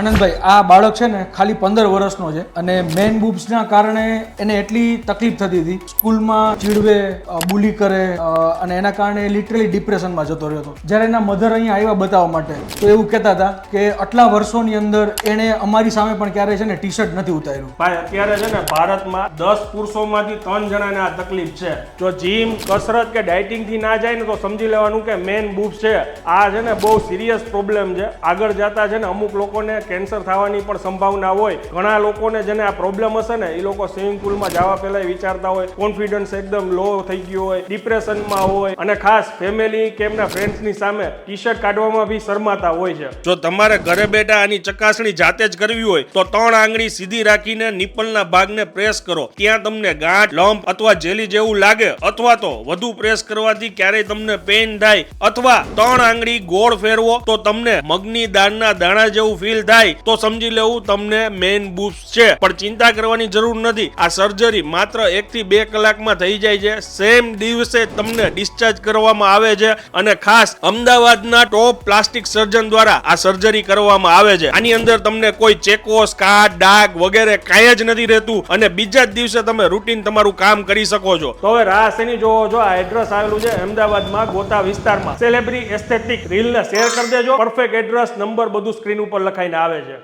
આનંદભાઈ, આ બાળક છે ને ખાલી 15 વર્ષનો છે અને મેન બુબ્સના કારણે એને એટલી તકલીફ થતી હતી, સ્કૂલમાં ચીડવે, બુલી કરે અને એના કારણે લિટરલી ડિપ્રેશનમાં જતો રહ્યો હતો. જ્યારે એના મધર અહીંયા આવ્યા બતાવવા માટે તો એવું કહેતા હતા કે આટલા વર્ષોની અંદર એણે અમારી સામે પણ ક્યારેય છે ને ટી શર્ટ નથી ઉતાર્યું. ભાઈ અત્યારે છે ને ભારતમાં 10 પુરુષોમાંથી 3 જણાને આ તકલીફ છે. જો જીમ, કસરત કે ડાયટિંગ થી ના જાય ને તો સમજી લેવાનું કે મેન બુબ્સ છે આ છે ને બહુ સિરિયસ પ્રોબ્લેમ છે. આગળ જતા છે ને અમુક લોકોને કેન્સર થવાની પણ સંભાવના હોય. ઘણા લોકોને જેને આ પ્રોબ્લેમ હશે ને એ લોકો સ્વિમિંગ પુલમાં જવા પહેલા વિચારતા હોય, કોન્ફિડન્સ એકદમ લો થઈ ગયો હોય, ડિપ્રેશનમાં હોય અને ખાસ ફેમિલી કે એમના ફ્રેન્ડ્સની સામે ટી શર્ટ કાઢવામાં બી શરમાતા હોય છે. જો તમારે ઘરે બેઠા આની ચકાસણી જાતે જ કરવી હોય તો 3 આંગળી સીધી રાખીને નિપલના ભાગને પ્રેસ કરો. ત્યાં તમને ગાંઠ, લંપ અથવા જેલી જેવું લાગે અથવા તો વધુ પ્રેસ કરવાથી ક્યારેય તમને પેઇન થાય અથવા 3 આંગળી ગોળ ફેરવો તો તમને મગની દાળના દાણા જેવું ફીલ થાય તો સમજી લેવું તમને મેન બુબ્સ છે. પણ ચિંતા કરવાની જરૂર નથી. આ સર્જરી માત્ર 1 થી 2 કલાકમાં થઈ જાય છે. સેમ દિવસે તમને ડિસ્ચાર્જ કરવામાં આવે છે અને ખાસ અમદાવાદના ટોપ પ્લાસ્ટિક સર્જન દ્વારા આ સર્જરી કરવામાં આવે છે. આની અંદર તમને કોઈ ચેકો, સ્કાર, ડાઘ વગેરે કાંઈ જ નથી રહેતું અને બીજા જ દિવસે તમે રૂટીન તમારું કામ કરી શકો છો. તો હવે રાહ શેની જોવો છો? આ એડ્રેસ આવેલું છે અમદાવાદમાં ગોતા વિસ્તારમાં. સેલેબ્રી એસ્થેટિક રીલને શેર કરી દેજો. પરફેક્ટ એડ્રેસ, નંબર બધું સ્ક્રીન ઉપર લખાઈને આવે છે.